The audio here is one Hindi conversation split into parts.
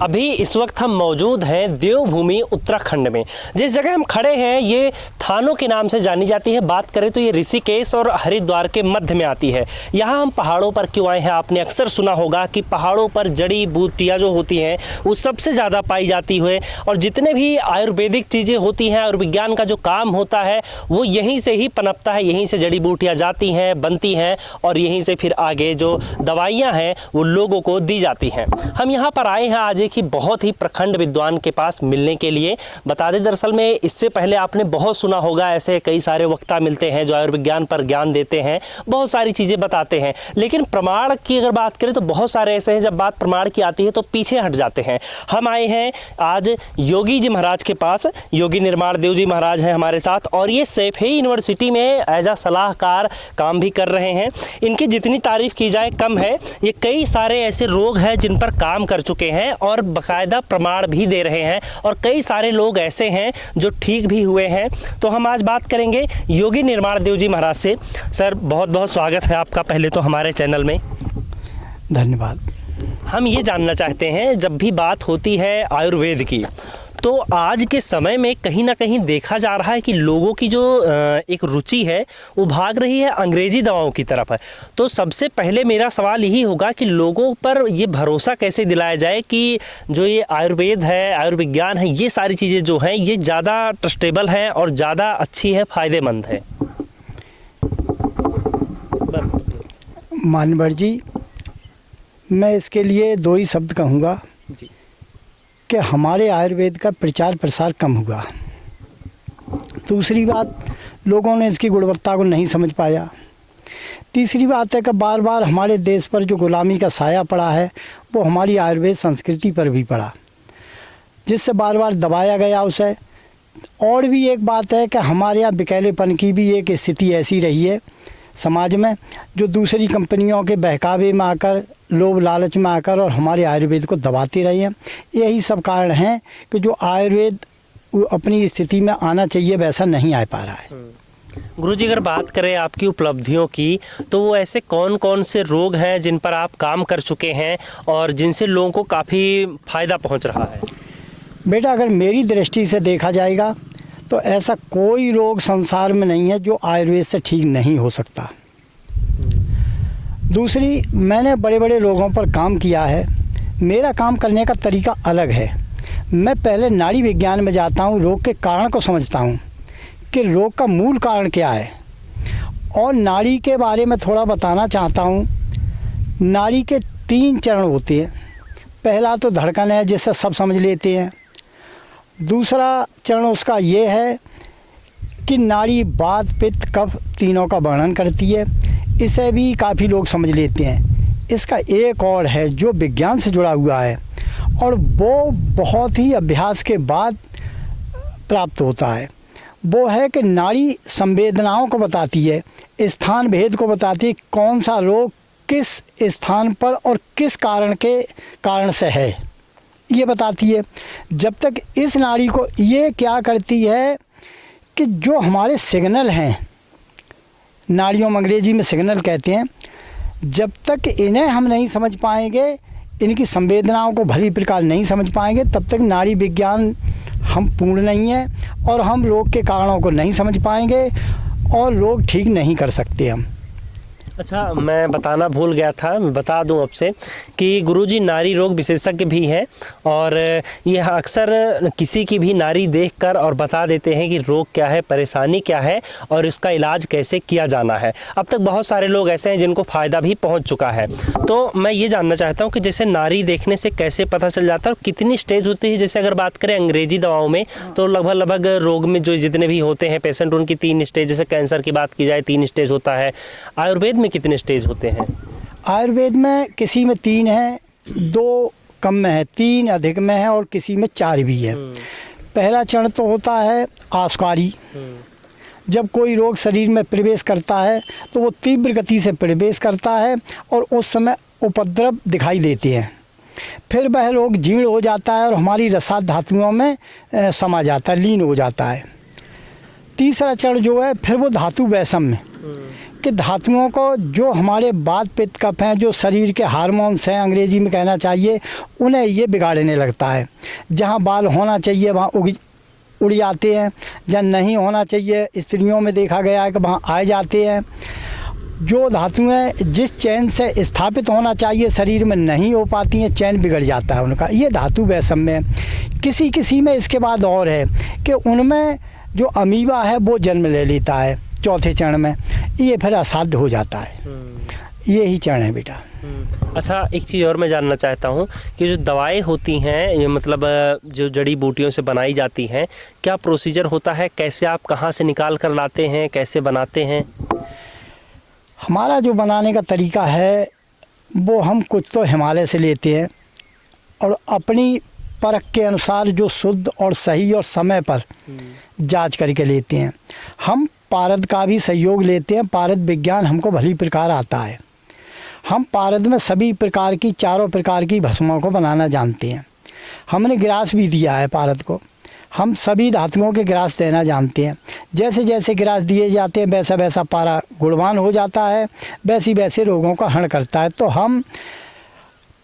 अभी इस वक्त हम मौजूद हैं देवभूमि उत्तराखंड में। जिस जगह हम खड़े हैं ये थानों के नाम से जानी जाती है। बात करें तो ये ऋषिकेश और हरिद्वार के मध्य में आती है। यहाँ हम पहाड़ों पर क्यों आए हैं, आपने अक्सर सुना होगा कि पहाड़ों पर जड़ी बूटियाँ जो होती हैं वो सबसे ज़्यादा पाई जाती है और जितने भी आयुर्वेदिक चीज़ें होती हैं और विज्ञान का जो काम होता है वो यहीं से ही पनपता है, यहीं से जड़ी बूटियाँ जाती हैं, बनती हैं और यहीं से फिर आगे जो दवाइयाँ हैं वो लोगों को दी जाती हैं। हम यहाँ पर आए हैं आज एक ही बहुत ही प्रखंड विद्वान के पास मिलने के लिए। बता दें दरअसल में इससे पहले आपने बहुत सुना होगा ऐसे कई सारे वक्ता मिलते हैं जो आयुर्विज्ञान पर ज्ञान देते हैं, बहुत सारी चीज़ें बताते हैं, लेकिन प्रमाण की अगर बात करें तो बहुत सारे ऐसे हैं जब बात प्रमाण की आती है तो पीछे हट जाते हैं। हम आए हैं आज योगी जी महाराज के पास। योगी निर्माण देव जी महाराज हैं हमारे साथ और ये सैफई यूनिवर्सिटी में एज आ सलाहकार काम भी कर रहे हैं। इनकी जितनी तारीफ की जाए कम है। ये कई सारे ऐसे रोग हैं जिन पर काम कर चुके हैं और बाकायदा प्रमाण भी दे रहे हैं और कई सारे लोग ऐसे हैं जो ठीक भी हुए हैं। तो हम आज बात करेंगे योगी निर्माण देव जी महाराज से। सर बहुत बहुत स्वागत है आपका पहले तो हमारे चैनल में। धन्यवाद। हम ये जानना चाहते हैं जब भी बात होती है आयुर्वेद की तो आज के समय में कहीं ना कहीं देखा जा रहा है कि लोगों की जो एक रुचि है वो भाग रही है अंग्रेजी दवाओं की तरफ है। तो सबसे पहले मेरा सवाल यही होगा कि लोगों पर ये भरोसा कैसे दिलाया जाए कि जो ये आयुर्वेद है, आयुर्विज्ञान है, ये सारी चीज़ें जो हैं ये ज़्यादा ट्रस्टेबल हैं और ज़्यादा अच्छी है, फ़ायदेमंद है। मानवर जी, मैं इसके लिए दो ही शब्द कहूँगा कि हमारे आयुर्वेद का प्रचार प्रसार कम हुआ। दूसरी बात, लोगों ने इसकी गुणवत्ता को नहीं समझ पाया। तीसरी बात है कि बार बार हमारे देश पर जो गुलामी का साया पड़ा है वो हमारी आयुर्वेद संस्कृति पर भी पड़ा, जिससे बार बार दबाया गया उसे। और भी एक बात है कि हमारे यहाँ बिकैलेपन की भी एक स्थिति ऐसी रही है समाज में, जो दूसरी कंपनियों के बहकावे में आकर, लोभ लालच में आकर और हमारे आयुर्वेद को दबाते रहे हैं। यही सब कारण हैं कि जो आयुर्वेद अपनी स्थिति में आना चाहिए वैसा नहीं आ पा रहा है। गुरुजी अगर बात करें आपकी उपलब्धियों की तो वो ऐसे कौन कौन से रोग हैं जिन पर आप काम कर चुके हैं और जिनसे लोगों को काफ़ी फ़ायदा पहुंच रहा है? बेटा, अगर मेरी दृष्टि से देखा जाएगा तो ऐसा कोई रोग संसार में नहीं है जो आयुर्वेद से ठीक नहीं हो सकता। दूसरी, मैंने बड़े बड़े रोगों पर काम किया है। मेरा काम करने का तरीका अलग है। मैं पहले नाड़ी विज्ञान में जाता हूँ, रोग के कारण को समझता हूँ कि रोग का मूल कारण क्या है और नाड़ी के बारे में थोड़ा बताना चाहता हूँ। नाड़ी के 3 चरण होते हैं। पहला तो धड़कन है जिससे सब समझ लेते हैं। दूसरा चरण उसका ये है कि नाड़ी वात पित्त कफ तीनों का वर्णन करती है, इसे भी काफ़ी लोग समझ लेते हैं। इसका एक और है जो विज्ञान से जुड़ा हुआ है और वो बहुत ही अभ्यास के बाद प्राप्त होता है। वो है कि नाड़ी संवेदनाओं को बताती है, स्थान भेद को बताती है, कौन सा रोग किस स्थान पर और किस कारण से है ये बताती है। जब तक इस नाड़ी को ये क्या करती है कि जो हमारे सिग्नल हैं, नाड़ियों में अंग्रेजी में सिग्नल कहते हैं, जब तक इन्हें हम नहीं समझ पाएंगे, इनकी संवेदनाओं को भली प्रकार नहीं समझ पाएंगे, तब तक नाड़ी विज्ञान हम पूर्ण नहीं है और हम रोग के कारणों को नहीं समझ पाएंगे और रोग ठीक नहीं कर सकते हम। अच्छा, मैं बताना भूल गया था, मैं बता दूं आपसे कि गुरुजी नारी रोग विशेषज्ञ भी हैं और ये अक्सर किसी की भी नारी देखकर और बता देते हैं कि रोग क्या है, परेशानी क्या है और इसका इलाज कैसे किया जाना है। अब तक बहुत सारे लोग ऐसे हैं जिनको फ़ायदा भी पहुंच चुका है। तो मैं ये जानना चाहता हूं कि जैसे नारी देखने से कैसे पता चल जाता है और कितनी स्टेज होती है? जैसे अगर बात करें अंग्रेजी दवाओं में तो लगभग रोग में जो जितने भी होते हैं पेशेंट उनकी 3 स्टेज, जैसे कैंसर की बात की जाए 3 स्टेज होता है। आयुर्वेद में कितने स्टेज होते हैं? आयुर्वेद में किसी में 3 है, 2 कम में है, 3 अधिक में है और किसी में 4 भी है। पहला चरण तो होता है आशकारी। जब कोई रोग शरीर में प्रवेश करता है तो वो तीव्र गति से प्रवेश करता है और उस समय उपद्रव दिखाई देते हैं। फिर वह रोग जीर्ण हो जाता है और हमारी रसाद धातुओं में समा जाता है, लीन हो जाता है। तीसरा चरण जो है फिर वो धातु वैषम्य, कि धातुओं को जो हमारे वात पित्त कफ हैं, जो शरीर के हार्मोन्स हैं अंग्रेजी में कहना चाहिए, उन्हें ये बिगाड़ने लगता है। जहाँ बाल होना चाहिए वहाँ उड़ जाते हैं, जहाँ नहीं होना चाहिए स्त्रियों में देखा गया है कि वहाँ आ जाते हैं। जो धातुएं जिस चैन से स्थापित होना चाहिए शरीर में नहीं हो पाती हैं, चैन बिगड़ जाता है उनका। ये धातु वैषम्य है। किसी किसी में इसके बाद और है कि उनमें जो अमीबा है वो जन्म ले लेता है चौथे चरण में, ये फिर असाध्य हो जाता है। यही चरण है बेटा। अच्छा, एक चीज़ और मैं जानना चाहता हूँ कि जो दवाएं होती हैं, ये मतलब जो जड़ी बूटियों से बनाई जाती हैं, क्या प्रोसीजर होता है? कैसे आप कहाँ से निकाल कर लाते हैं, कैसे बनाते हैं? हमारा जो बनाने का तरीका है वो हम कुछ तो हिमालय से लेते हैं और अपनी परख के अनुसार जो शुद्ध और सही और समय पर जांच करके लेते हैं। हम पारद का भी सहयोग लेते हैं। पारद विज्ञान हमको भली प्रकार आता है। हम पारद में सभी प्रकार की, चारों प्रकार की भस्मों को बनाना जानते हैं। हमने ग्रास भी दिया है पारद को। हम सभी धातुओं के ग्रास देना जानते हैं। जैसे जैसे ग्रास दिए जाते हैं वैसा वैसा पारा गुणवान हो जाता है, वैसी वैसे रोगों का हरण करता है। तो हम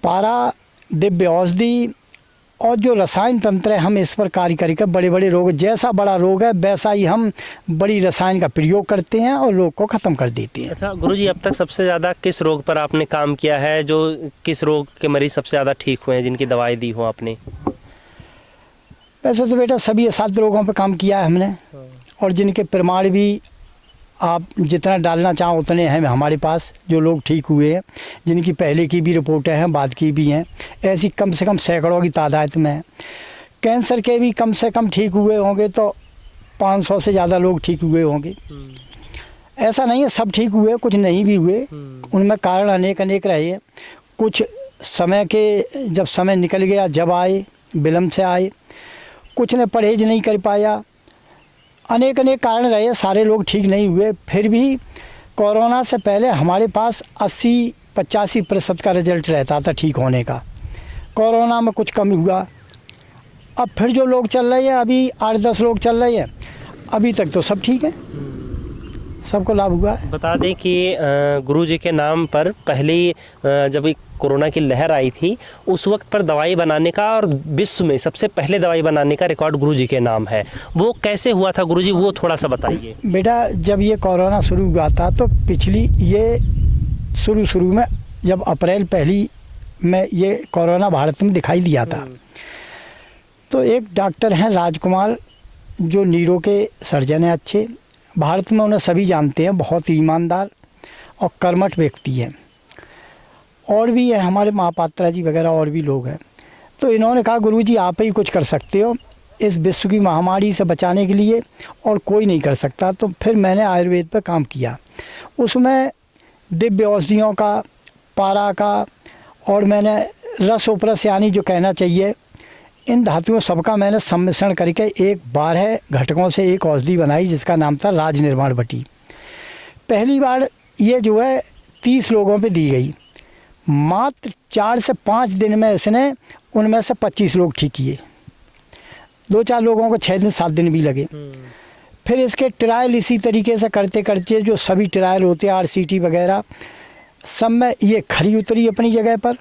पारा, दिव्य औषधि और जो रसायन तंत्र है, हम इस पर कार्य करके बड़े बड़े रोग, जैसा बड़ा रोग है वैसा ही हम बड़ी रसायन का प्रयोग करते हैं और रोग को ख़त्म कर देते हैं। अच्छा गुरुजी, अब तक सबसे ज़्यादा किस रोग पर आपने काम किया है? जो किस रोग के मरीज़ सबसे ज़्यादा ठीक हुए हैं, जिनकी दवाई दी हो आपने? वैसे तो बेटा सभी असाध्य रोगों पर काम किया है हमने, और जिनके प्रमाण भी आप जितना डालना चाहो उतने हैं हमारे पास। जो लोग ठीक हुए हैं, जिनकी पहले की भी रिपोर्टें हैं, बाद की भी हैं, ऐसी कम से कम सैकड़ों की तादाद में है। कैंसर के भी कम से कम ठीक हुए होंगे तो 500 से ज़्यादा लोग ठीक हुए होंगे। ऐसा नहीं है सब ठीक हुए, कुछ नहीं भी हुए। उनमें कारण अनेक अनेक रहे। कुछ समय के, जब समय निकल गया, जब आए विलम्ब से आए, कुछ ने परहेज नहीं कर पाया, अनेक अनेक कारण रहे, सारे लोग ठीक नहीं हुए। फिर भी कोरोना से पहले हमारे पास 80-85% का रिजल्ट रहता था ठीक होने का। कोरोना में कुछ कम हुआ। अब फिर जो लोग चल रहे हैं, अभी 8-10 लोग चल रहे हैं, अभी तक तो सब ठीक है, सबको लाभ हुआ है। बता दें कि गुरुजी के नाम पर पहले जब कोरोना की लहर आई थी, उस वक्त पर दवाई बनाने का और विश्व में सबसे पहले दवाई बनाने का रिकॉर्ड गुरुजी के नाम है। वो कैसे हुआ था गुरुजी, वो थोड़ा सा बताइए। बेटा जब ये कोरोना शुरू हुआ था तो पिछली ये शुरू में जब अप्रैल पहली में ये कोरोना भारत में दिखाई दिया था, तो एक डॉक्टर हैं राजकुमार, जो नीरो के सर्जन हैं अच्छे, भारत में उन्हें सभी जानते हैं, बहुत ईमानदार और कर्मठ व्यक्ति हैं। और भी है हमारे महापात्रा जी वगैरह, और भी लोग हैं। तो इन्होंने कहा गुरुजी आप ही कुछ कर सकते हो इस विश्व की महामारी से बचाने के लिए, और कोई नहीं कर सकता। तो फिर मैंने आयुर्वेद पर काम किया। उसमें दिव्य औषधियों का, पारा का, और मैंने रस उपरस यानी जो कहना चाहिए, इन धातुओं सबका मैंने सम्मिश्रण करके एक 12 घटकों से एक औषधि बनाई जिसका नाम था राज निर्माण बटी। पहली बार ये जो है 30 लोगों पे दी गई। मात्र 4 से 5 दिन में इसने उनमें से 25 लोग ठीक किए। 2-4 लोगों को 6 दिन 7 दिन भी लगे। फिर इसके ट्रायल इसी तरीके से करते करते जो सभी ट्रायल होते हैं RCT वगैरह, सब में ये खरी उतरी अपनी जगह पर।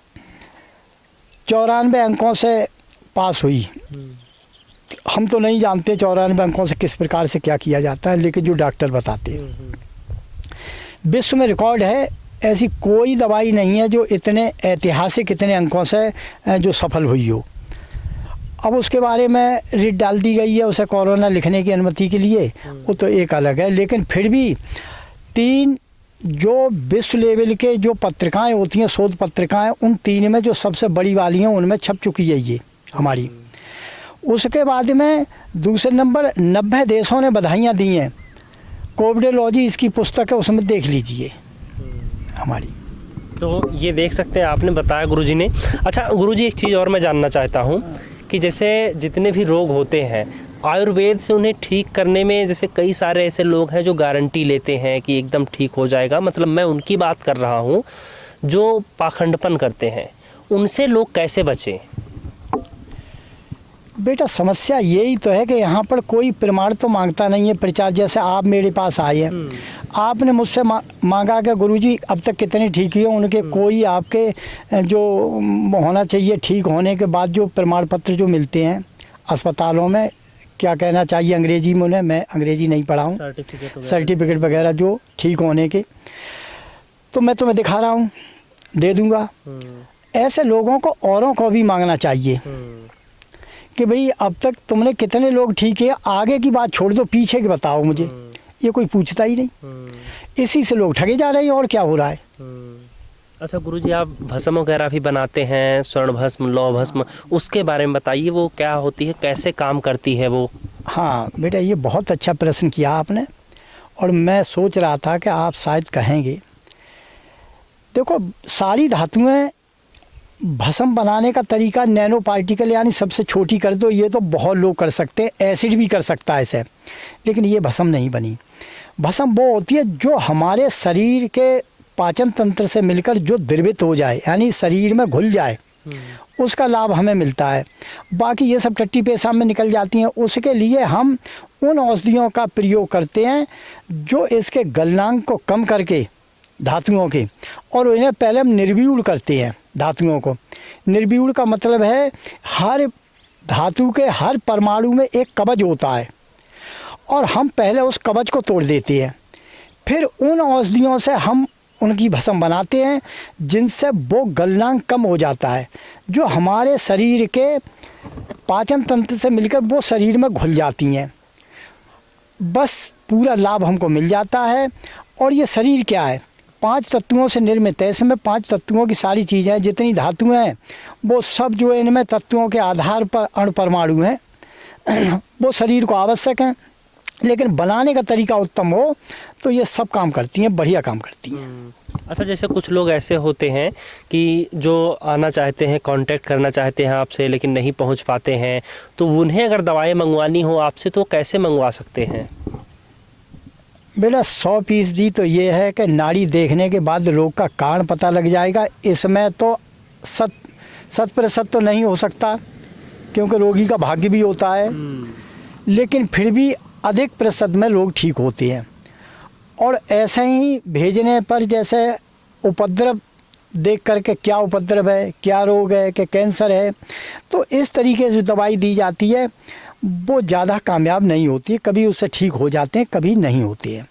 94 अंकों से पास हुई। हम तो नहीं जानते 94 अंकों से किस प्रकार से क्या किया जाता है, लेकिन जो डॉक्टर बताते हैं। विश्व में रिकॉर्ड है, ऐसी कोई दवाई नहीं है जो इतने ऐतिहासिक इतने अंकों से जो सफल हुई हो। अब उसके बारे में रिट डाल दी गई है उसे कोरोना लिखने की अनुमति के लिए, वो तो एक अलग है। लेकिन फिर भी 3 जो विश्व लेवल के जो पत्रिकाएं होती हैं, शोध पत्रिकाएं, उन 3 में जो सबसे बड़ी वाली हैं उनमें छप चुकी है ये हमारी। उसके बाद में दूसरे नंबर 90 देशों ने बधाइयाँ दी हैं। कोविडोलॉजी इसकी पुस्तक है, उसमें देख लीजिए हमारी। तो ये देख सकते हैं, आपने बताया गुरुजी ने। अच्छा गुरुजी, एक चीज़ और मैं जानना चाहता हूँ कि जैसे जितने भी रोग होते हैं आयुर्वेद से उन्हें ठीक करने में, जैसे कई सारे ऐसे लोग हैं जो गारंटी लेते हैं कि एकदम ठीक हो जाएगा, मतलब मैं उनकी बात कर रहा हूँ जो पाखंडपन करते हैं, उनसे लोग कैसे बचें? बेटा समस्या यही तो है कि यहाँ पर कोई प्रमाण तो मांगता नहीं है प्रचार। जैसे आप मेरे पास आए हैं, आपने मुझसे मांगा कि गुरुजी अब तक कितने ठीक हुए, उनके कोई आपके जो होना चाहिए ठीक होने के बाद जो प्रमाण पत्र जो मिलते हैं अस्पतालों में, क्या कहना चाहिए अंग्रेजी में उन्हें, मैं अंग्रेजी नहीं पढ़ा हूँ, सर्टिफिकेट वगैरह जो ठीक होने के, तो मैं तुम्हें दिखा रहा हूँ, दे दूँगा। ऐसे लोगों को औरों को भी मांगना चाहिए कि भाई अब तक तुमने कितने लोग ठीक है, आगे की बात छोड़ दो, पीछे की बताओ मुझे। ये कोई पूछता ही नहीं। इसी से लोग ठगे जा रहे हैं और क्या हो रहा है। अच्छा गुरुजी, आप भस्म वगैरह भी बनाते हैं, स्वर्ण भस्म, लौह भस्म, उसके बारे में बताइए, वो क्या होती है, कैसे काम करती है वो? हाँ बेटा, ये बहुत अच्छा प्रश्न किया आपने, और मैं सोच रहा था कि आप शायद कहेंगे। देखो, सारी धातुएं भस्म बनाने का तरीका नैनो पार्टिकल यानी सबसे छोटी कर दो, ये तो बहुत लोग कर सकते हैं, एसिड भी कर सकता है इसे, लेकिन ये भस्म नहीं बनी। भस्म वो होती है जो हमारे शरीर के पाचन तंत्र से मिलकर जो द्रवित हो जाए, यानी शरीर में घुल जाए, उसका लाभ हमें मिलता है। बाकी ये सब टट्टी पेशाब में निकल जाती हैं, उसके लिए हम उन औषधियों का प्रयोग करते हैं जो इसके गलनांक को कम करके धातुओं के, और उन्हें पहले हम निर्व्यूढ़ करते हैं धातुओं को। निर्व्यूढ़ का मतलब है हर धातु के हर परमाणु में एक कवच होता है, और हम पहले उस कवच को तोड़ देते हैं, फिर उन औषधियों से हम उनकी भस्म बनाते हैं, जिनसे वो गलनांक कम हो जाता है, जो हमारे शरीर के पाचन तंत्र से मिलकर वो शरीर में घुल जाती हैं। बस पूरा लाभ हमको मिल जाता है। और ये शरीर क्या है, 5 तत्वों से निर्मित है। इसमें 5 तत्वों की सारी चीज़ें, जितनी धातुएं हैं वो सब जो इनमें तत्वों के आधार पर अणु परमाणु हैं, वो शरीर को आवश्यक हैं, लेकिन बनाने का तरीका उत्तम हो तो ये सब काम करती हैं, बढ़िया काम करती हैं। अच्छा, जैसे कुछ लोग ऐसे होते हैं कि जो आना चाहते हैं, कांटेक्ट करना चाहते हैं आपसे, लेकिन नहीं पहुंच पाते हैं, तो उन्हें अगर दवाएं मंगवानी हो आपसे तो कैसे मंगवा सकते हैं? बेटा 100% तो ये है कि नाड़ी देखने के बाद रोग का कारण पता लग जाएगा। इसमें तो 100% तो नहीं हो सकता, क्योंकि रोगी का भाग्य भी होता है, लेकिन फिर भी अधिक प्रतिशत में लोग ठीक होते हैं। और ऐसे ही भेजने पर जैसे उपद्रव देख करके, क्या उपद्रव है, क्या रोग है, कि कैंसर है, तो इस तरीके से दवाई दी जाती है, वो ज़्यादा कामयाब नहीं होती है। कभी उससे ठीक हो जाते हैं, कभी नहीं होती है।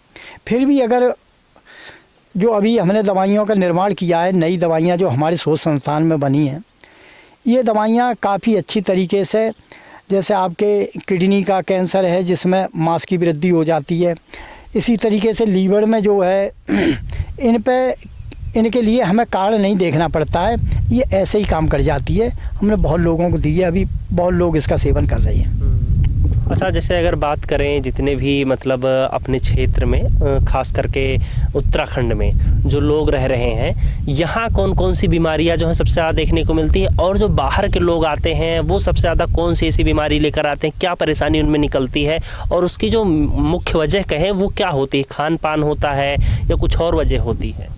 फिर भी अगर जो अभी हमने दवाइयों का निर्माण किया है, नई दवाइयाँ जो हमारे शोध संस्थान में बनी हैं, ये दवाइयाँ काफ़ी अच्छी तरीके से, जैसे आपके किडनी का कैंसर है जिसमें मांस की वृद्धि हो जाती है, इसी तरीके से लीवर में जो है इनके लिए हमें कारण नहीं देखना पड़ता है, ये ऐसे ही काम कर जाती है। हमने बहुत लोगों को दी है, अभी बहुत लोग इसका सेवन कर रहे हैं। अच्छा, जैसे अगर बात करें जितने भी मतलब अपने क्षेत्र में, खास करके उत्तराखंड में जो लोग रह रहे हैं, यहाँ कौन कौन सी बीमारियाँ जो हैं सबसे ज़्यादा देखने को मिलती है, और जो बाहर के लोग आते हैं वो सबसे ज़्यादा कौन सी ऐसी बीमारी लेकर आते हैं, क्या परेशानी उनमें निकलती है, और उसकी जो मुख्य वजह कहें वो क्या होती है? खान पान होता है या कुछ और वजह होती है?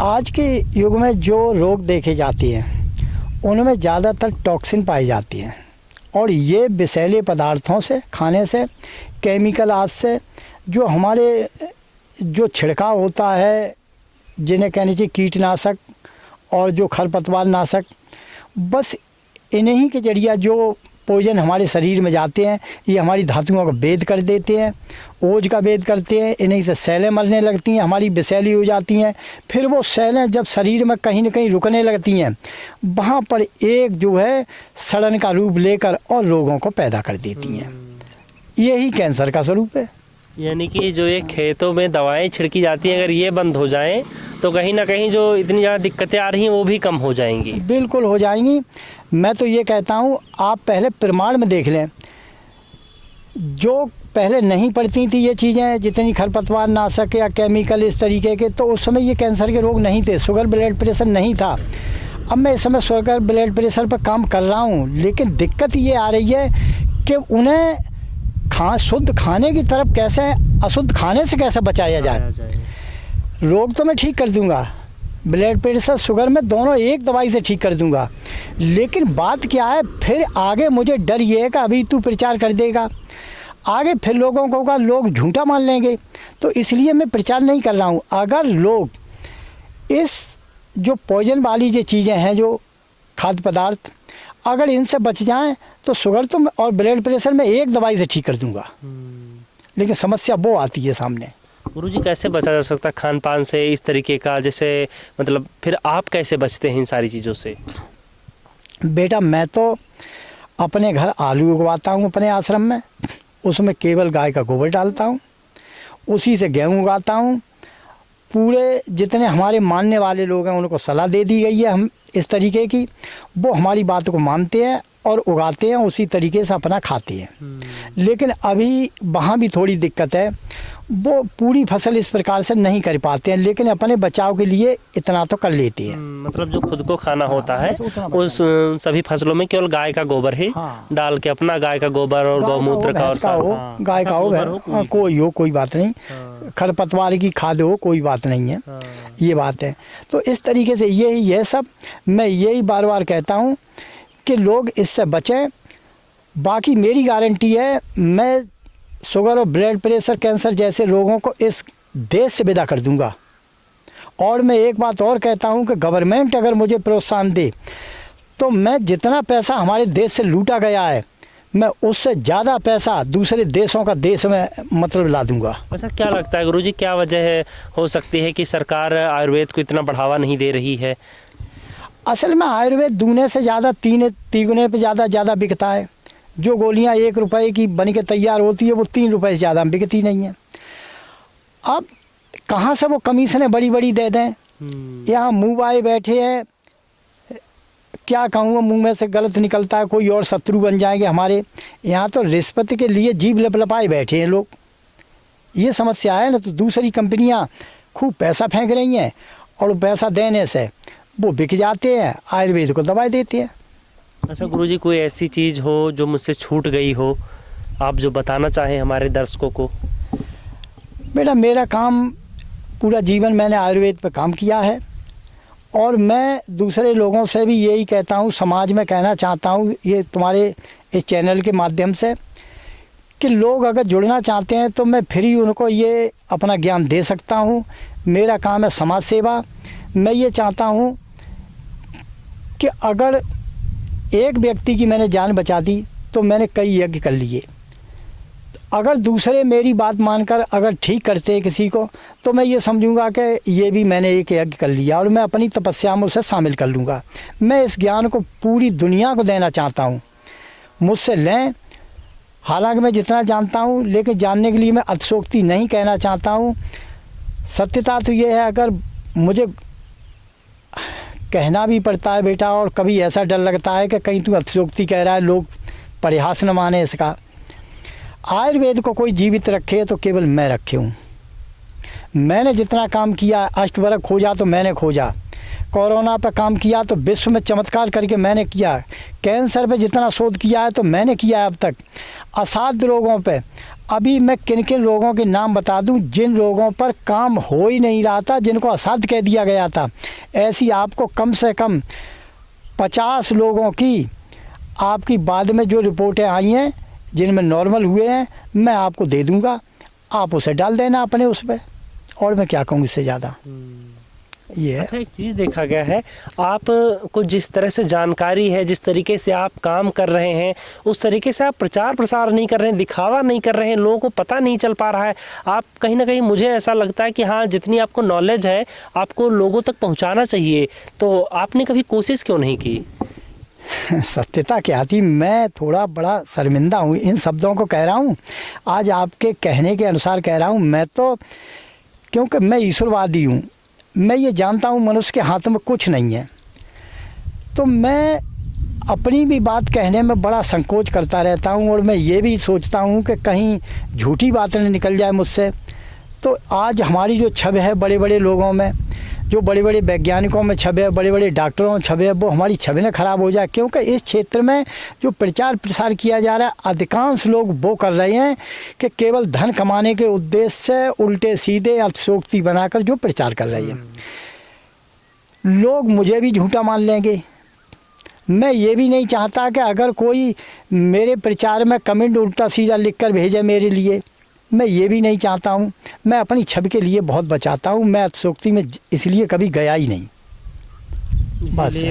आज के युग में जो रोग देखे जाते हैं उनमें ज़्यादातर टॉक्सिन पाई जाती हैं, और ये विषैले पदार्थों से, खाने से, केमिकल आज से, जो हमारे जो छिड़काव होता है, जिन्हें कहने चाहिए कीटनाशक और जो खरपतवार नाशक, बस इन्हीं के जरिए जो पॉइजन हमारे शरीर में जाते हैं, ये हमारी धातुओं का भेद कर देते हैं, ओज का भेद करते हैं, इन्हीं से सेलें मरने लगती हैं, हमारी विषैली हो जाती हैं। फिर वो सेलें जब शरीर में कहीं न कहीं रुकने लगती हैं, वहाँ पर एक जो है सड़न का रूप लेकर और रोगों को पैदा कर देती हैं। यही कैंसर का स्वरूप है। यानी कि जो ये खेतों में दवाएं छिड़की जाती हैं, अगर ये बंद हो जाएं तो कहीं ना कहीं जो इतनी ज़्यादा दिक्कतें आ रही हैं वो भी कम हो जाएंगी। बिल्कुल हो जाएंगी। मैं तो ये कहता हूँ, आप पहले प्रमाण में देख लें, जो पहले नहीं पड़ती थी ये चीज़ें, जितनी खरपतवार नाशक या केमिकल इस तरीके के, तो उस समय ये कैंसर के रोग नहीं थे, शुगर ब्लड प्रेशर नहीं था। अब मैं इस समय शुगर ब्लड प्रेशर पर काम कर रहा हूँ, लेकिन दिक्कत ये आ रही है कि उन्हें शुद्ध खाने की तरफ कैसे, अशुद्ध खाने से कैसे बचाया जाए। रोग तो मैं ठीक कर दूंगा, ब्लड प्रेशर शुगर में दोनों एक दवाई से ठीक कर दूंगा। लेकिन बात क्या है, फिर आगे मुझे डर ये है कि अभी तू प्रचार कर देगा, आगे फिर लोगों को का लोग झूठा मान लेंगे, तो इसलिए मैं प्रचार नहीं कर रहा हूँ। अगर लोग इस जो पॉइजन वाली जो चीज़ें हैं, जो खाद्य पदार्थ, अगर इनसे बच जाएं तो शुगर तो और ब्लड प्रेशर में एक दवाई से ठीक कर दूंगा। लेकिन समस्या वो आती है सामने। गुरुजी कैसे बचा जा सकता है खान पान से इस तरीके का, जैसे मतलब फिर आप कैसे बचते हैं इन सारी चीज़ों से? बेटा मैं तो अपने घर आलू उगवाता हूँ अपने आश्रम में, उसमें केवल गाय का गोबर डालता हूँ, उसी से गेहूँ उगाता हूँ। पूरे जितने हमारे मानने वाले लोग हैं उनको सलाह दे दी गई है हम इस तरीके की, वो हमारी बात को मानते हैं और उगाते हैं, उसी तरीके से अपना खाते हैं। लेकिन अभी वहाँ भी थोड़ी दिक्कत है, वो पूरी फसल इस प्रकार से नहीं कर पाते हैं, लेकिन अपने बचाव के लिए इतना तो कर लेते हैं। मतलब जो खुद को खाना होता है उस सभी फसलों में केवल गाय का गोबर ही डाल के, अपना गाय का गोबर और गौमूत्र का, और गाय का हो, कोई हो, कोई बात नहीं, खरपतवार की खाद हो, कोई बात नहीं है, ये बात है। तो इस तरीके से यही है सब। मैं यही बार बार कहता हूँ कि लोग इससे बचें। बाकी मेरी गारंटी है, मैं शुगर और ब्लड प्रेशर, कैंसर जैसे रोगों को इस देश से विदा कर दूंगा। और मैं एक बात और कहता हूं कि गवर्नमेंट अगर मुझे प्रोत्साहन दे तो मैं जितना पैसा हमारे देश से लूटा गया है, मैं उससे ज़्यादा पैसा दूसरे देशों का देश में मतलब ला दूंगा। अच्छा, क्या लगता है गुरुजी, क्या वजह है हो सकती है कि सरकार आयुर्वेद को इतना बढ़ावा नहीं दे रही है? असल में आयुर्वेद दूने से ज़्यादा तीगुने पे ज़्यादा बिकता है। जो गोलियां 1 रुपए की बन के तैयार होती है वो 3 रुपए से ज़्यादा बिकती नहीं है। अब कहाँ से वो कमीशनें बड़ी बड़ी दे दें? यहाँ मुँह आए बैठे हैं, क्या कहूँ, मुँह में से गलत निकलता है, कोई और शत्रु बन जाएंगे हमारे। यहाँ तो रिश्वत के लिए जीभ लपलपाए बैठे हैं लोग, ये समस्या है ना। तो दूसरी कंपनियाँ खूब पैसा फेंक रही हैं और पैसा देने से वो बिक जाते हैं, आयुर्वेद को दवाई देते हैं। अच्छा गुरुजी, कोई ऐसी चीज़ हो जो मुझसे छूट गई हो, आप जो बताना चाहें हमारे दर्शकों को? बेटा मेरा काम पूरा जीवन मैंने आयुर्वेद पर काम किया है, और मैं दूसरे लोगों से भी यही कहता हूँ, समाज में कहना चाहता हूँ ये तुम्हारे इस चैनल के माध्यम से, कि लोग अगर जुड़ना चाहते हैं तो मैं फ्री उनको ये अपना ज्ञान दे सकता हूँ। मेरा काम है समाज सेवा। मैं ये चाहता हूँ कि अगर एक व्यक्ति की मैंने जान बचा दी तो मैंने कई यज्ञ कर लिए। अगर दूसरे मेरी बात मानकर अगर ठीक करते हैं किसी को, तो मैं ये समझूंगा कि ये भी मैंने एक यज्ञ कर लिया, और मैं अपनी तपस्या में उसे शामिल कर लूँगा। मैं इस ज्ञान को पूरी दुनिया को देना चाहता हूँ, मुझसे लें। हालांकि मैं जितना जानता हूँ, लेकिन जानने के लिए मैं अतिशयोक्ति नहीं कहना चाहता हूँ। सत्यता तो ये है, अगर मुझे कहना भी पड़ता है बेटा, और कभी ऐसा डर लगता है कि कहीं तू अतिशयोक्ति कह रहा है, लोग परिहास न माने इसका। आयुर्वेद को कोई जीवित रखे तो केवल मैं रखे हूँ। मैंने जितना काम किया, अष्टवरक खोजा तो मैंने खोजा, कोरोना पर काम किया तो विश्व में चमत्कार करके मैंने किया, कैंसर पे जितना शोध किया है तो मैंने किया है अब तक। असाध्य रोगों पे अभी मैं किन किन रोगों के नाम बता दूं, जिन रोगों पर काम हो ही नहीं रहा था, जिनको असाध्य कह दिया गया था, ऐसी आपको कम से कम 50 लोगों की आपकी बाद में जो रिपोर्टें आई हैं जिनमें नॉर्मल हुए हैं, मैं आपको दे दूंगा। आप उसे डाल देना अपने उस पर, और मैं क्या कहूँ इससे ज़्यादा। ये अच्छा, एक चीज़ देखा गया है, आप को जिस तरह से जानकारी है, जिस तरीके से आप काम कर रहे हैं, उस तरीके से आप प्रचार प्रसार नहीं कर रहे हैं, दिखावा नहीं कर रहे हैं, लोगों को पता नहीं चल पा रहा है। आप कहीं ना कहीं, मुझे ऐसा लगता है कि हाँ, जितनी आपको नॉलेज है आपको लोगों तक पहुंचाना चाहिए, तो आपने कभी कोशिश क्यों नहीं की? सत्यता क्या थी, मैं थोड़ा बड़ा शर्मिंदा हूँ इन शब्दों को कह रहा हूँ। आज आपके कहने के अनुसार कह रहा हूँ मैं तो, क्योंकि मैं ईश्वरवादी हूँ। मैं ये जानता हूँ मनुष्य के हाथ में कुछ नहीं है, तो मैं अपनी भी बात कहने में बड़ा संकोच करता रहता हूँ, और मैं ये भी सोचता हूँ कि कहीं झूठी बात न निकल जाए मुझसे। तो आज हमारी जो छवि है बड़े बड़े लोगों में, जो बड़े बड़े वैज्ञानिकों में छवि है, बड़े बड़े डॉक्टरों में छवि है, वो हमारी छवि न खराब हो जाए। क्योंकि इस क्षेत्र में जो प्रचार प्रसार किया जा रहा है, अधिकांश लोग वो कर रहे हैं कि केवल धन कमाने के उद्देश्य से उल्टे सीधे अतिशयोक्ति बनाकर जो प्रचार कर रहे हैं। लोग मुझे भी झूठा मान लेंगे। मैं ये भी नहीं चाहता कि अगर कोई मेरे प्रचार में कमेंट उल्टा सीधा लिख कर भेजे मेरे लिए, मैं ये भी नहीं चाहता हूँ। मैं अपनी छवि के लिए बहुत बचाता हूँ। मैं अतिशयोक्ति में इसलिए कभी गया ही नहीं।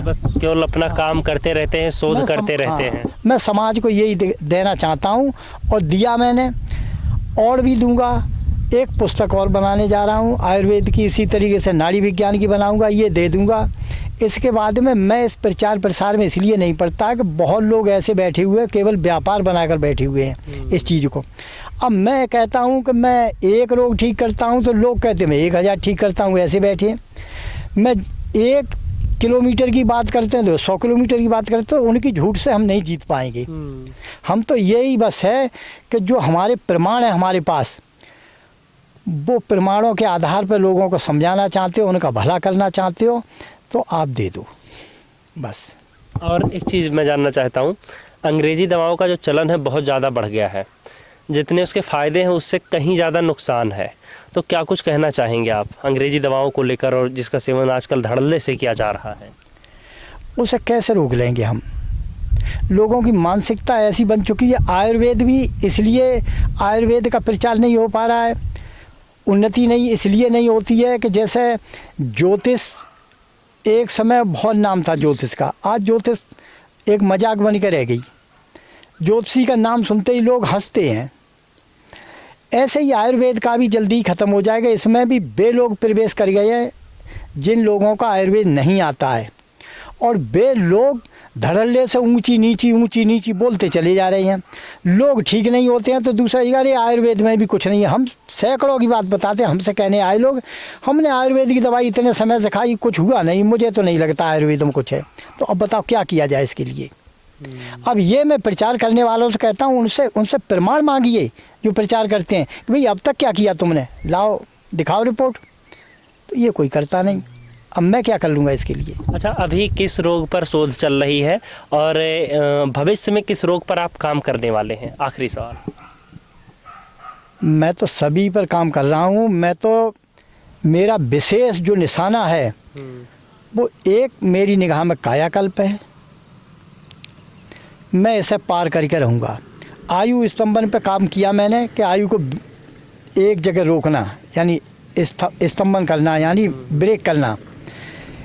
बस केवल अपना काम करते रहते हैं, शोध करते रहते हैं। मैं समाज को यही देना चाहता हूँ और दिया मैंने, और भी दूंगा। एक पुस्तक और बनाने जा रहा हूँ आयुर्वेद की, इसी तरीके से नाड़ी विज्ञान की बनाऊंगा, ये दे दूंगा। इसके बाद में मैं इस प्रचार प्रसार में इसलिए नहीं पड़ता कि बहुत लोग ऐसे बैठे हुए केवल व्यापार बनाकर बैठे हुए हैं इस चीज़ को। अब मैं कहता हूँ कि मैं एक रोग ठीक करता हूँ तो लोग कहते हैं मैं 1000 ठीक करता हूँ, ऐसे बैठे हैं। मैं 1 किलोमीटर की बात करते हैं तो 100 किलोमीटर की बात करते हैं, तो उनकी झूठ से हम नहीं जीत पाएंगे। हम तो यही बस है कि जो हमारे प्रमाण है हमारे पास, वो प्रमाणों के आधार पर लोगों को समझाना चाहते हो, उनका भला करना चाहते हो तो आप दे दो बस। और एक चीज़ मैं जानना चाहता हूँ, अंग्रेज़ी दवाओं का जो चलन है बहुत ज़्यादा बढ़ गया है। जितने उसके फ़ायदे हैं उससे कहीं ज़्यादा नुकसान है। तो क्या कुछ कहना चाहेंगे आप अंग्रेज़ी दवाओं को लेकर, और जिसका सेवन आजकल धड़ल्ले से किया जा रहा है? उसे कैसे रोक लेंगे हम? लोगों की मानसिकता ऐसी बन चुकी है। आयुर्वेद भी इसलिए आयुर्वेद का प्रचार नहीं हो पा रहा है, उन्नति नहीं इसलिए नहीं होती है कि जैसे ज्योतिष, एक समय बहुत नाम था ज्योतिष का, आज ज्योतिष एक मजाक बन कर रह गई। ज्योतिषी का नाम सुनते ही लोग हंसते हैं। ऐसे ही आयुर्वेद का भी जल्दी ही ख़त्म हो जाएगा। इसमें भी वे लोग प्रवेश कर गए हैं जिन लोगों का आयुर्वेद नहीं आता है, और वे लोग धड़ल्ले से ऊंची नीची बोलते चले जा रहे हैं। लोग ठीक नहीं होते हैं तो दूसरा ये अरे आयुर्वेद में भी कुछ नहीं है। हम सैकड़ों की बात बताते हैं, हमसे कहने आए लोग हमने आयुर्वेद की दवाई इतने समय से खाई, कुछ हुआ नहीं, मुझे तो नहीं लगता आयुर्वेद में कुछ है। तो अब बताओ क्या किया जाए इसके लिए? अब ये मैं प्रचार करने वालों से कहता हूँ, उनसे प्रमाण मांगिए जो प्रचार करते हैं कि भाई अब तक क्या किया तुमने, लाओ दिखाओ रिपोर्ट। तो ये कोई करता नहीं। अब मैं क्या कर लूँगा इसके लिए? अच्छा, अभी किस रोग पर शोध चल रही है और भविष्य में किस रोग पर आप काम करने वाले हैं? आखिरी सवाल। मैं तो सभी पर काम कर रहा हूँ। मैं तो, मेरा विशेष जो निशाना है वो एक मेरी निगाह में कायाकल्प है। मैं इसे पार करके रहूँगा। आयु स्तंभन पे काम किया मैंने कि आयु को एक जगह रोकना, यानी स्तंभन करना, यानी ब्रेक करना,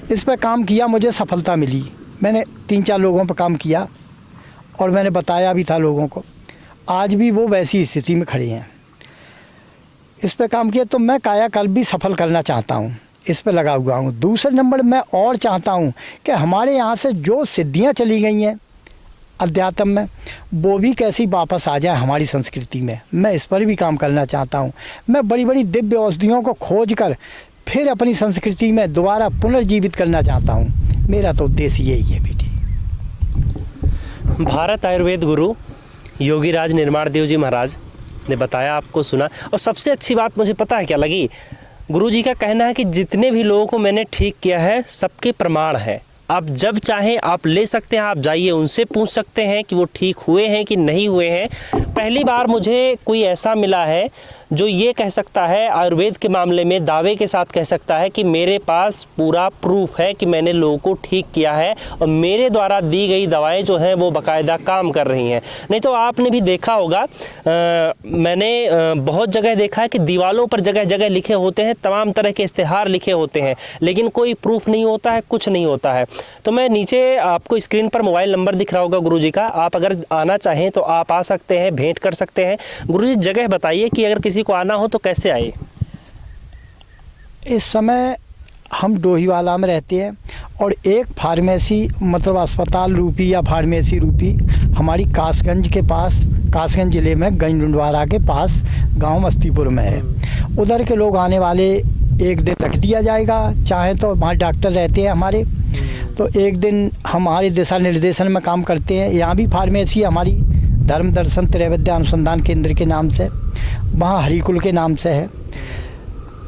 इस पर काम किया, मुझे सफलता मिली। मैंने 3-4 लोगों पर काम किया और मैंने बताया भी था लोगों को। आज भी वो वैसी स्थिति में खड़े हैं। इस पर काम किया तो मैं कायाकल्प भी सफल करना चाहता हूँ, इस पर लगा हुआ हूँ। दूसरे नंबर मैं और चाहता हूँ कि हमारे यहाँ से जो सिद्धियाँ चली गई हैं अध्यात्म में, वो भी कैसी वापस आ जाए हमारी संस्कृति में। मैं इस पर भी काम करना चाहता हूँ। मैं बड़ी बड़ी दिव्य औषधियों को खोज कर फिर अपनी संस्कृति में दोबारा पुनर्जीवित करना चाहता हूँ। मेरा तो उद्देश्य यही है बेटी। भारत आयुर्वेद गुरु योगीराज निर्माण देव जी महाराज ने बताया, आपको सुना। और सबसे अच्छी बात मुझे पता है क्या लगी? गुरु जी का कहना है कि जितने भी लोगों को मैंने ठीक किया है सबके प्रमाण है। आप जब चाहें आप ले सकते हैं, आप जाइए उनसे पूछ सकते हैं कि वो ठीक हुए हैं कि नहीं हुए हैं। पहली बार मुझे कोई ऐसा मिला है जो ये कह सकता है, आयुर्वेद के मामले में दावे के साथ कह सकता है कि मेरे पास पूरा प्रूफ है कि मैंने लोगों को ठीक किया है और मेरे द्वारा दी गई दवाएं जो हैं वो बाकायदा काम कर रही हैं। नहीं तो आपने भी देखा होगा, मैंने बहुत जगह देखा है कि दीवालों पर जगह जगह लिखे होते हैं, तमाम तरह के इश्तिहार लिखे होते हैं, लेकिन कोई प्रूफ नहीं होता है, कुछ नहीं होता है। तो मैं नीचे आपको स्क्रीन पर मोबाइल नंबर दिख रहा होगा गुरुजी का, आप अगर आना चाहें तो आप आ सकते हैं, भेंट कर सकते हैं। गुरुजी जगह बताइए कि अगर किसी को आना हो तो कैसे आए? इस समय हम डोहीवाला में रहते हैं और एक फार्मेसी, मतलब अस्पताल रूपी या फार्मेसी रूपी हमारी कासगंज के पास, कासगंज ज़िले में गंजडुंडवारा के पास गांव मस्तीपुर में है। उधर के लोग आने वाले एक दिन रख दिया जाएगा, चाहे तो वहाँ डॉक्टर रहते हैं हमारे, तो एक दिन हमारे दिशा निर्देशन में काम करते हैं। यहाँ भी फार्मेसी हमारी धर्म दर्शन त्रैविद्या अनुसंधान केंद्र के नाम से, वहाँ हरिकुल के नाम से है।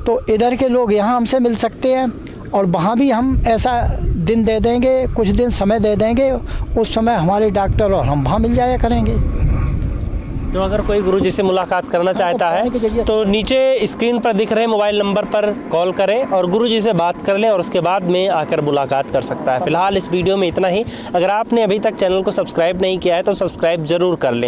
तो इधर के लोग यहाँ हमसे मिल सकते हैं और वहाँ भी हम ऐसा दिन दे देंगे, कुछ दिन समय दे देंगे, उस समय हमारे डॉक्टर और हम वहाँ मिल जाया करेंगे। तो अगर कोई गुरुजी से मुलाकात करना चाहता है तो नीचे स्क्रीन पर दिख रहे मोबाइल नंबर पर कॉल करें और गुरुजी से बात कर लें और उसके बाद में आकर मुलाकात कर सकता है। फिलहाल इस वीडियो में इतना ही। अगर आपने अभी तक चैनल को सब्सक्राइब नहीं किया है तो सब्सक्राइब जरूर कर लें।